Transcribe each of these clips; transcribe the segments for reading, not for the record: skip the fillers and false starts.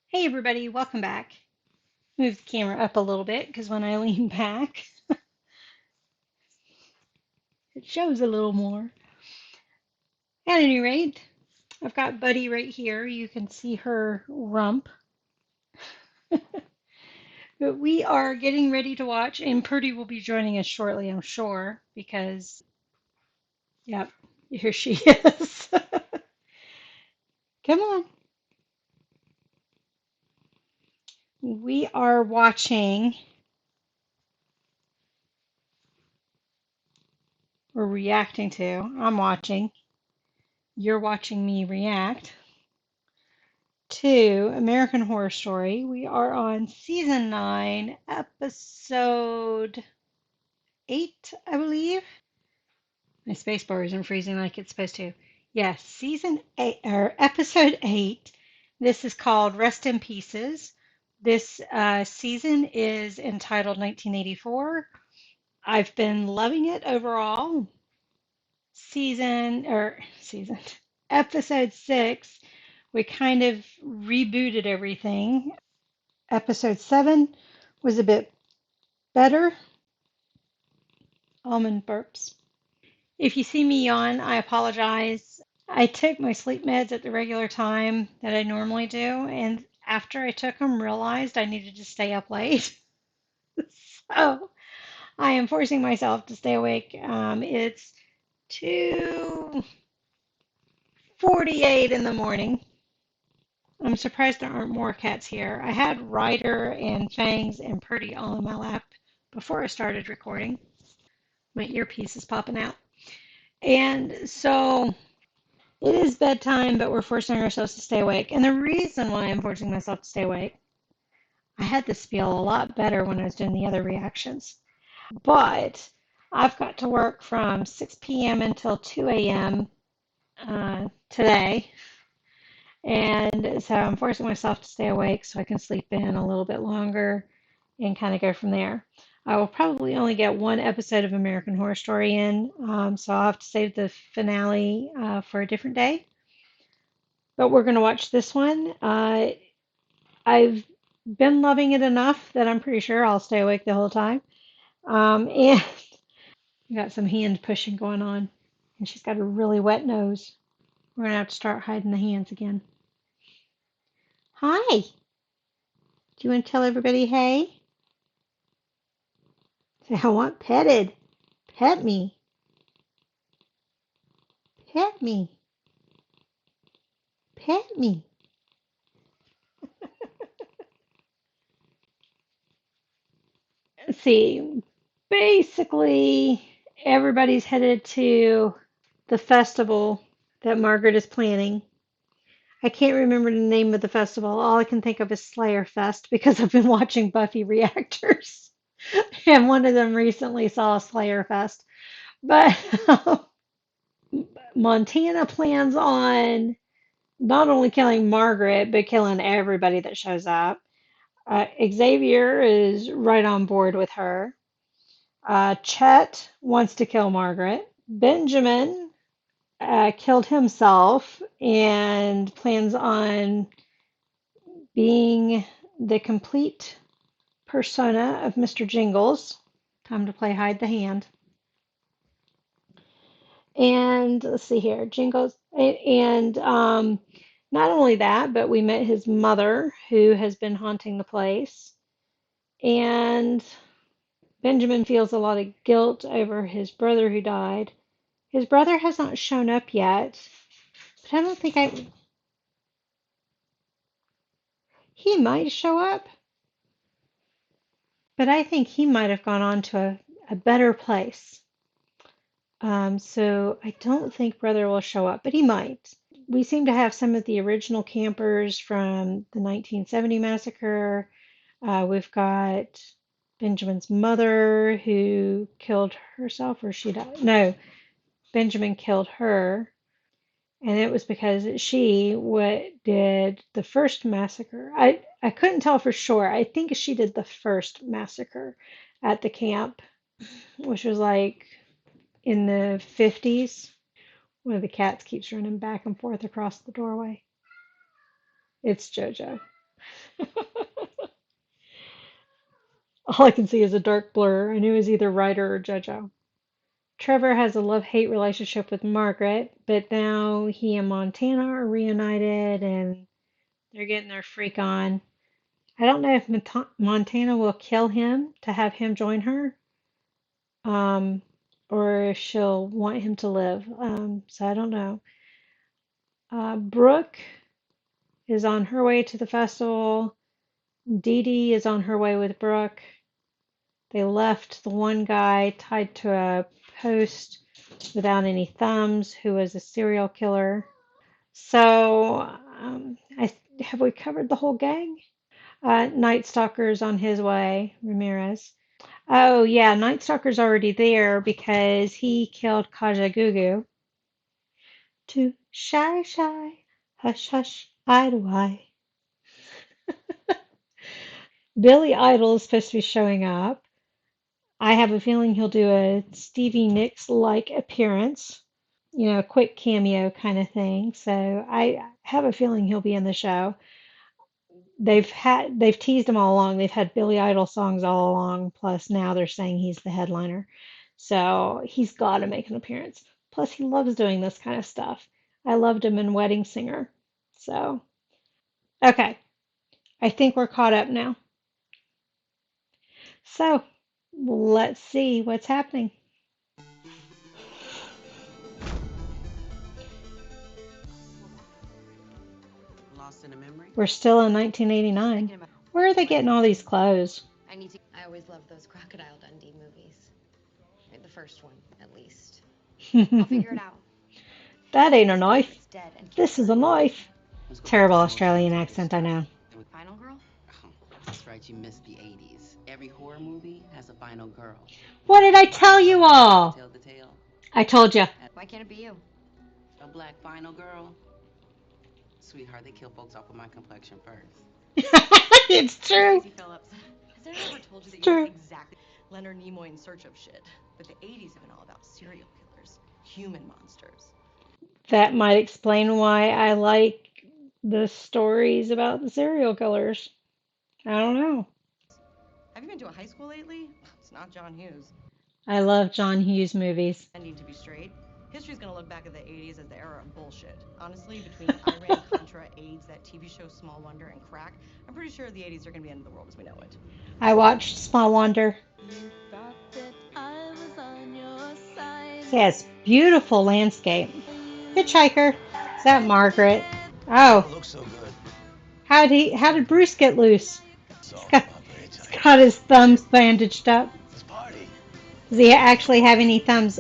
Hey everybody, welcome back. Move the camera up a little bit because when I lean back, it shows a little more. At any rate, I've got Buddy right here. You can see her rump. But we are getting ready to watch, and Purdy will be joining us shortly, I'm sure, because, yep, here she is. Come on. We are watching, or reacting to, I'm watching, you're watching me react to American Horror Story. We are on season 9, episode 8, I believe. My space bar isn't freezing like it's supposed to. Yes, season 8 or episode 8. This is called Rest in Pieces. This season is entitled 1984. I've been loving it overall. Season episode 6, we kind of rebooted everything. Episode 7 was a bit better. Almond burps. If you see me yawn, I apologize. I took my sleep meds at the regular time that I normally do, and after I took them, realized I needed to stay up late. So I am forcing myself to stay awake. It's 2:48 in the morning. I'm surprised there aren't more cats here. I had Ryder and Fangs and Purdy all in my lap before I started recording. My earpiece is popping out. And so it is bedtime, but we're forcing ourselves to stay awake. And the reason why I'm forcing myself to stay awake, I had this feel a lot better when I was doing the other reactions. But I've got to work from 6 p.m. until 2 a.m. Today. And so I'm forcing myself to stay awake so I can sleep in a little bit longer and kind of go from there. I will probably only get one episode of American Horror Story in, so I'll have to save the finale for a different day. But we're going to watch this one. I've been loving it enough that I'm pretty sure I'll stay awake the whole time. And we got some hand pushing going on, and she's got a really wet nose. We're going to have to start hiding the hands again. Hi. Do you want to tell everybody hey? Say, I want petted. Pet me. Pet me. Pet me. Let's see. Basically, everybody's headed to the festival that Margaret is planning. I can't remember the name of the festival. All I can think of is Slayer Fest because I've been watching Buffy reactors. And one of them recently saw Slayer Fest. But Montana plans on not only killing Margaret, but killing everybody that shows up. Xavier is right on board with her. Chet wants to kill Margaret. Benjamin killed himself and plans on being the complete persona of Mr. Jingles. Time to play hide the hand. And let's see here, Jingles. And not only that, but we met his mother who has been haunting the place. And Benjamin feels a lot of guilt over his brother who died. His brother has not shown up yet, but I don't think he might show up, but I think he might have gone on to a better place. So I don't think brother will show up, but he might. We seem to have some of the original campers from the 1970 massacre. We've got Benjamin's mother who killed herself, or she died. No, Benjamin killed her. And it was because she did the first massacre. I couldn't tell for sure. I think she did the first massacre at the camp, which was like in the 50s. One of the cats keeps running back and forth across the doorway. It's JoJo. All I can see is a dark blur. I knew it was either Ryder or JoJo. Trevor has a love-hate relationship with Margaret, but now he and Montana are reunited and they're getting their freak on. I don't know if Montana will kill him to have him join her, um, or if she'll want him to live. So I don't know. Brooke is on her way to the festival. Dee Dee is on her way with Brooke. They left the one guy tied to a post without any thumbs who was a serial killer. So, have we covered the whole gang? Night Stalker's on his way, Ramirez. Oh, yeah, Night Stalker's already there because he killed Kajagoogoo. Too shy, shy, hush, hush, eye to eye. Billy Idol is supposed to be showing up. I have a feeling he'll do a Stevie Nicks-like appearance, a quick cameo kind of thing. So I have a feeling he'll be in the show. They've teased him all along. They've had Billy Idol songs all along, plus now they're saying he's the headliner. So he's got to make an appearance. Plus he loves doing this kind of stuff. I loved him in Wedding Singer. So, okay, I think we're caught up now. So, let's see what's happening. Lost in a memory? We're still in 1989. Where are they getting all these clothes? I always loved those Crocodile Dundee movies. The first one, at least. I'll figure it out. That ain't a knife. It's dead and This is a knife. Terrible Australian accent, I know. Final Girl? Oh, that's right, you missed the 80s. Every horror movie has a final girl. What did I tell you all? Tell the tale. I told you. Why can't it be you? A black final girl. Sweetheart, they kill folks off of my complexion first. It's true. Tracy Phillips. Has anyone ever told you that True. you're exactly Leonard Nimoy in Search of Shit? But the 80s have been all about serial killers, human monsters. That might explain why I like the stories about the serial killers. I don't know. Have you been to a high school lately? It's not John Hughes. I love John Hughes movies. Ending to be straight. History's gonna look back at the 80s as the era of bullshit. Honestly, between Iran, Contra, AIDS, that TV show Small Wonder, and crack, I'm pretty sure the 80s are gonna be the end of the world as we know it. I watched Small Wonder. Yes, beautiful landscape. Hitchhiker. Is that Margaret? Oh, Looks so good. how did Bruce get loose? So He's got his thumbs bandaged up. Let's party. Does he actually have any thumbs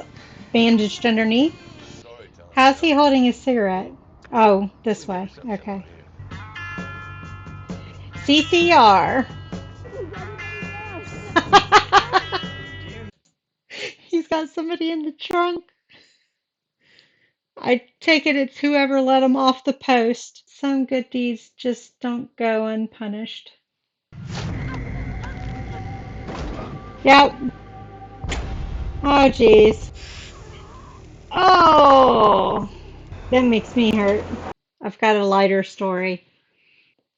bandaged underneath? Storytelling. How's he holding his cigarette? Oh, this way. Okay. CCR. He's got somebody in the trunk. I take it it's whoever let him off the post. Some good deeds just don't go unpunished. Yep. Oh, jeez. Oh, that makes me hurt. I've got a lighter story.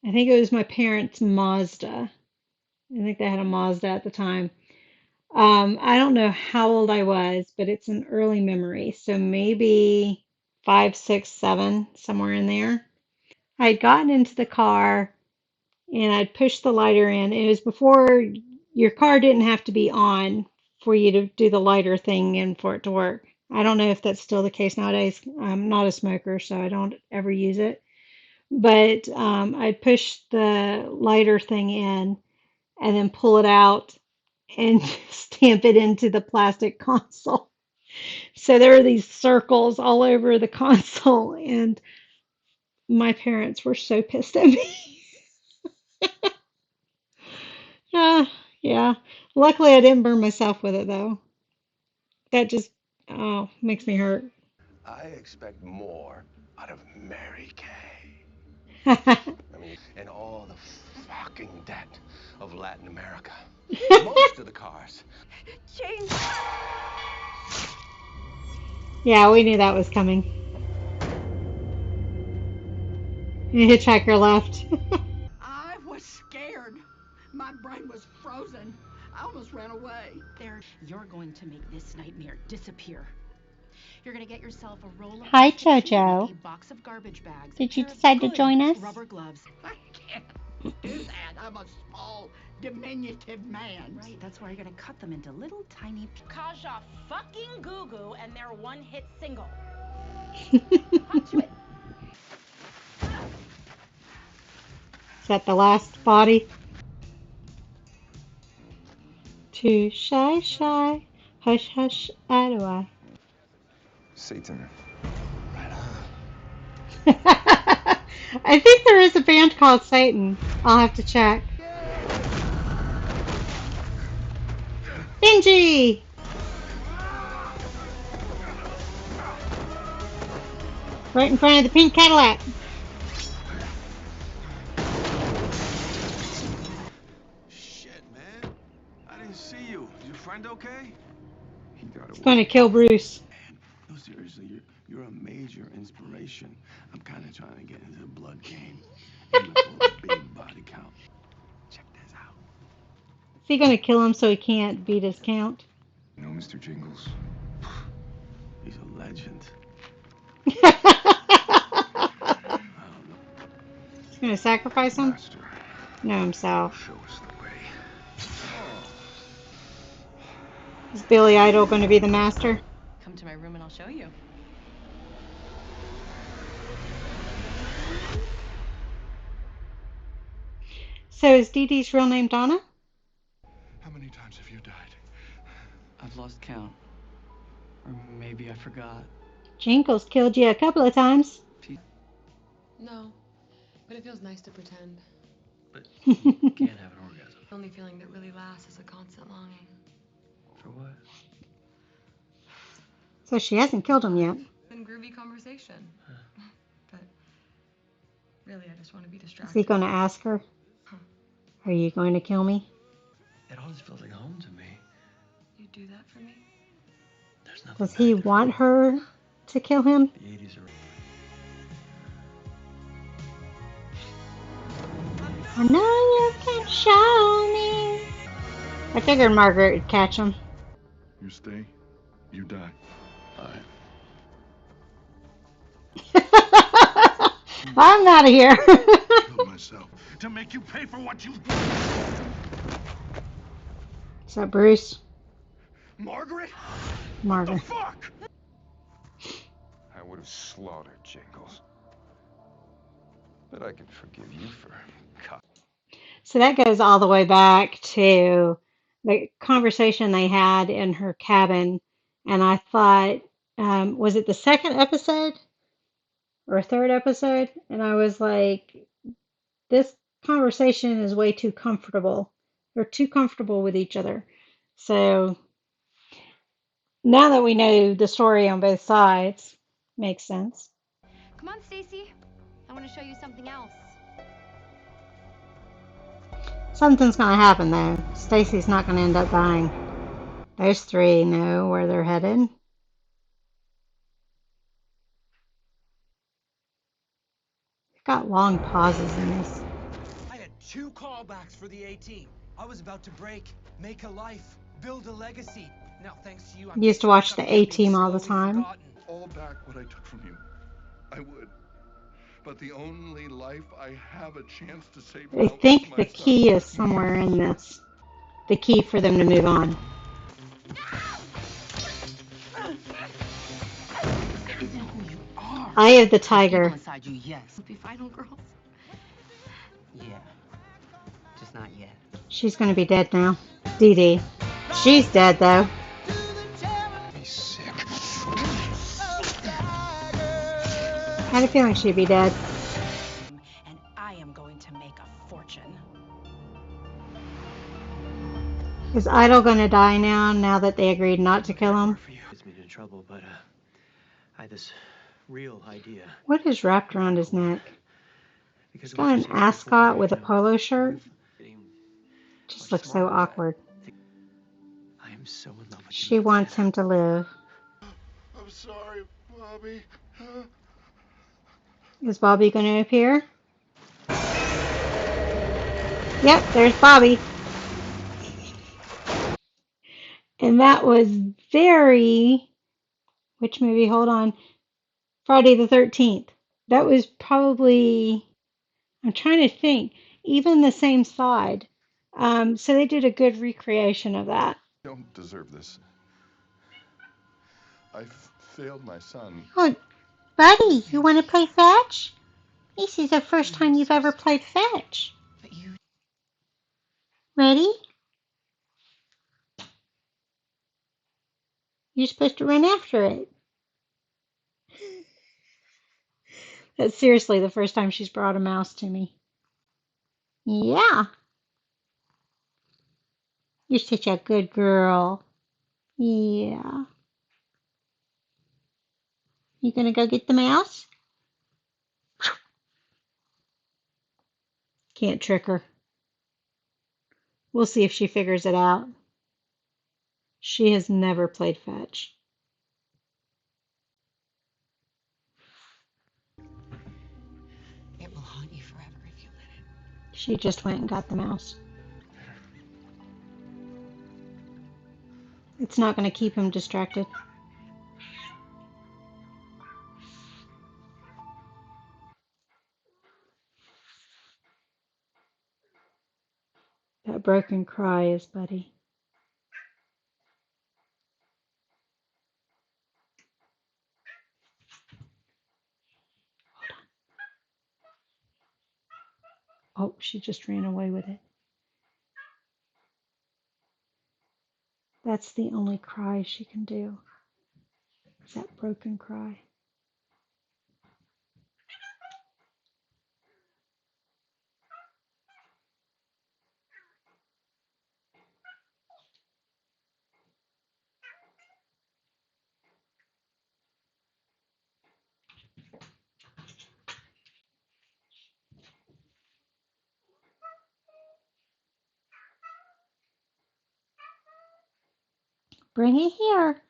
I think it was my parents' Mazda. I think they had a Mazda at the time. I don't know how old I was, but it's an early memory. So maybe 5, 6, 7, somewhere in there. I had gotten into the car and I'd pushed the lighter in. It was before your car didn't have to be on for you to do the lighter thing and for it to work. I don't know if that's still the case nowadays. I'm not a smoker, so I don't ever use it. But I'd push the lighter thing in and then pull it out and stamp it into the plastic console. So there were these circles all over the console, and my parents were so pissed at me. Yeah. Luckily, I didn't burn myself with it, though. That just, oh, makes me hurt. I expect more out of Mary Kay. I mean, and all the fucking debt of Latin America. Most of the cars. Change. Yeah, we knew that was coming. The hitchhiker left. I My brain was frozen. I almost ran away. You're going to make this nightmare disappear. You're going to get yourself a roll of Hi, plastic sheet, Jojo. a box of garbage bags, Did you a pair of decide to good join us? rubber gloves. I can't do that. I'm a small, diminutive man. Right, that's why you're going to cut them into little tiny Kaja fucking Goo Goo and their one-hit single. Hop to it. Is that the last body? Too shy, shy. Hush, hush, I. Satan. I think there is a band called Satan. I'll have to check. Benji! Right in front of the pink Cadillac. Shit, man. I didn't see you. Is your friend okay? He got He's away. going to kill Bruce. No, seriously, you're a major inspiration. I'm kind of trying to get into the blood game. Aiming for a big body count. Check this out. Is he going to kill him so he can't beat his count? You know Mr. Jingles? He's a legend. He's going to sacrifice him? Master, No, himself. show us the way. Is Billy Idol going to be the master? Come to my room and I'll show you. So is Dee Dee's real name Donna? How many times have you died? I've lost count. Or maybe I forgot. Jingles killed you a couple of times. No, but it feels nice to pretend. But you can't have an orgasm. The only feeling that really lasts is a constant longing. For what? So she hasn't killed him yet. Been groovy conversation. But really, I just want to be Is distracted. he going to ask her? Are you going to kill me? It all just feels like home to me. You do that for me? There's nothing. Does he want her to kill him? The 80s are. I know you can show me. I figured Margaret would catch him. You stay, you die. I'm out of here. Killed myself to make you pay for what you've done. Is that Bruce? Margaret? Margaret. Fuck! I would have slaughtered Jingles. But I could forgive you for cut. So that goes all the way back to the conversation they had in her cabin. And I thought, was it the second episode or third episode? And I was like, this conversation is way too comfortable. They're too comfortable with each other. So now that we know the story on both sides, makes sense. Come on, Stacy. I want to show you something else. Something's going to happen though. Stacy's not going to end up dying. Those three know where they're headed. Got long pauses in this. I had 2 callbacks for the A-Team. I was about to break, make a life, build a legacy. Now, thanks to you, I'm Used to watch the A-Team all the time. All back what I took from you. I would. But the only life I have a chance to save. I think the key is somewhere in this. The key for them to move on. Isn't who you are. Eye of the Tiger. Inside you, yes. Be final girls. Yeah. Just not yet. She's going to be dead now. Dee Dee. She's dead though. He's sick. I had a feeling she'd be dead. And I am going to make a fortune. Is Idol going to die now that they agreed not to kill him? For you. Gets me into trouble, but I had this real idea. What is wrapped around his neck? Because He's got an ascot with a polo shirt. Just looks so awkward. I am so in love with you. She wants him to live. I'm sorry, Bobby. Is Bobby going to appear? Yep, there's Bobby. And that was very, which movie? Hold on. Friday the 13th. That was probably, I'm trying to think, even the same side. So they did a good recreation of that. I don't deserve this. I failed my son. Oh, buddy, you want to play fetch? This is the first time you've ever played fetch. But you. Ready? You're supposed to run after it. That's seriously the first time she's brought a mouse to me. Yeah, you're such a good girl. Yeah. You gonna go get the mouse? Can't trick her. We'll see if she figures it out. She has never played fetch. It will haunt you forever if you let it. She just went and got the mouse. It's not going to keep him distracted. That broken cry is Buddy. Oh, she just ran away with it. That's the only cry she can do. Is that broken cry. Bring it here.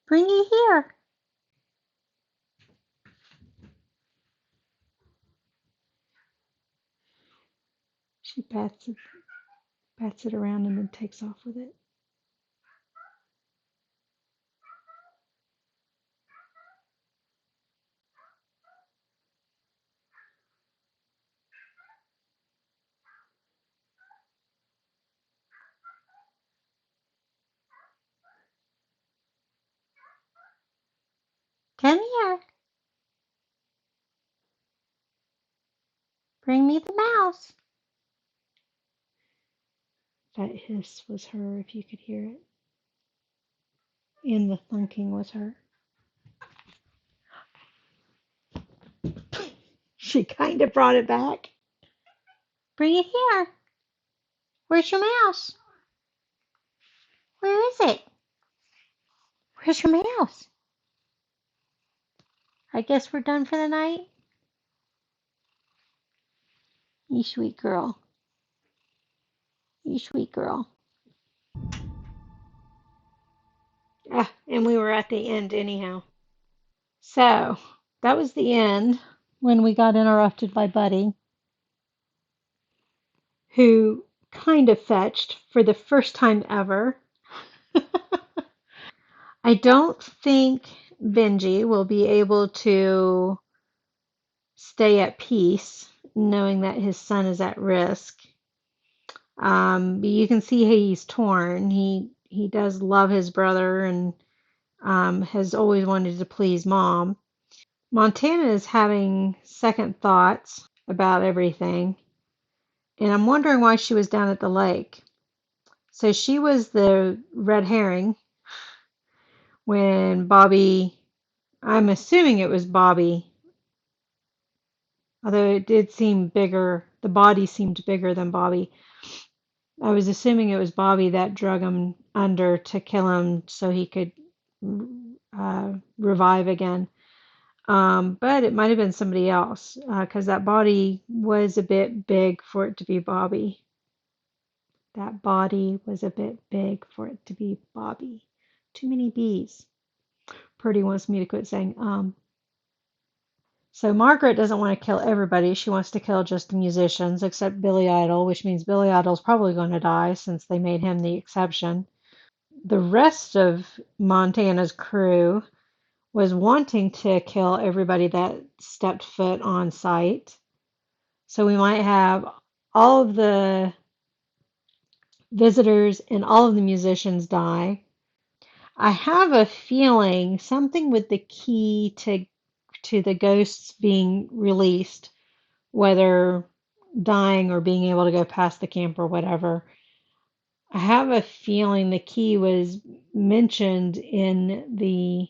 Bring it here. She pats it around and then takes off with it. Come here. Bring me the mouse. That hiss was her, if you could hear it. And the thunking was her. She kind of brought it back. Bring it here. Where's your mouse? Where is it? Where's your mouse? I guess we're done for the night. You sweet girl. You sweet girl. Ah, and we were at the end anyhow. So that was the end when we got interrupted by Buddy, who kind of fetched for the first time ever. I don't think Benji will be able to stay at peace knowing that his son is at risk. But you can see he's torn. He does love his brother and has always wanted to please mom. Montana is having second thoughts about everything, and I'm wondering why she was down at the lake. So she was the red herring when Bobby, I'm assuming it was Bobby, although it did seem bigger, the body seemed bigger than Bobby. I was assuming it was Bobby that drug him under to kill him so he could revive again. But it might have been somebody else because that body was a bit big for it to be Bobby. That body was a bit big for it to be Bobby. Too many B's. Purdy wants me to quit saying. So Margaret doesn't want to kill everybody. She wants to kill just the musicians, except Billy Idol, which means Billy Idol's probably going to die since they made him the exception. The rest of Montana's crew was wanting to kill everybody that stepped foot on site. So we might have all of the visitors and all of the musicians die. I have a feeling something with the key to the ghosts being released, whether dying or being able to go past the camp or whatever. I have a feeling the key was mentioned in the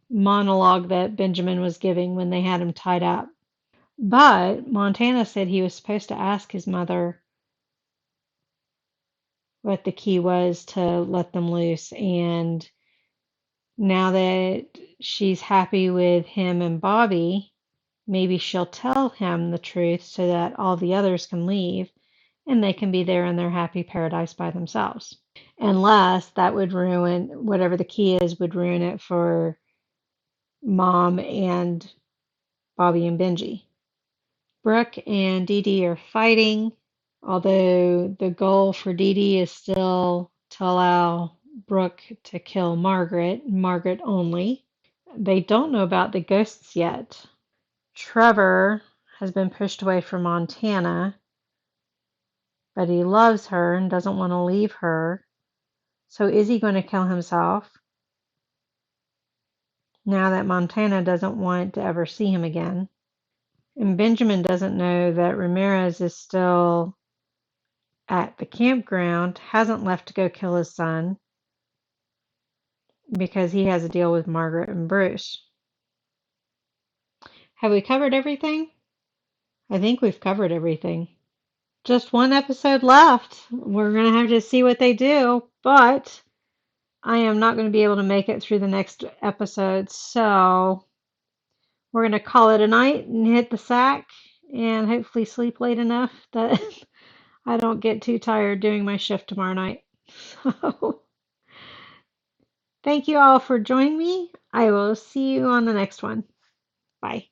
monologue that Benjamin was giving when they had him tied up. But Montana said he was supposed to ask his mother what the key was to let them loose. And now that she's happy with him and Bobby, maybe she'll tell him the truth so that all the others can leave and they can be there in their happy paradise by themselves. Unless that would ruin whatever the key is, would ruin it for Mom and Bobby and Benji. Brooke and Dee Dee are fighting, although the goal for Dee Dee is still to allow Brooke to kill Margaret, Margaret only. They don't know about the ghosts yet. Trevor has been pushed away from Montana, but he loves her and doesn't want to leave her. So is he going to kill himself now that Montana doesn't want to ever see him again? And Benjamin doesn't know that Ramirez is still at the campground, hasn't left to go kill his son because he has a deal with Margaret and Bruce. Have we covered everything? I think we've covered everything. Just one episode left. We're going to have to see what they do, but I am not going to be able to make it through the next episode, so we're going to call it a night and hit the sack and hopefully sleep late enough that I don't get too tired doing my shift tomorrow night. So, thank you all for joining me. I will see you on the next one. Bye.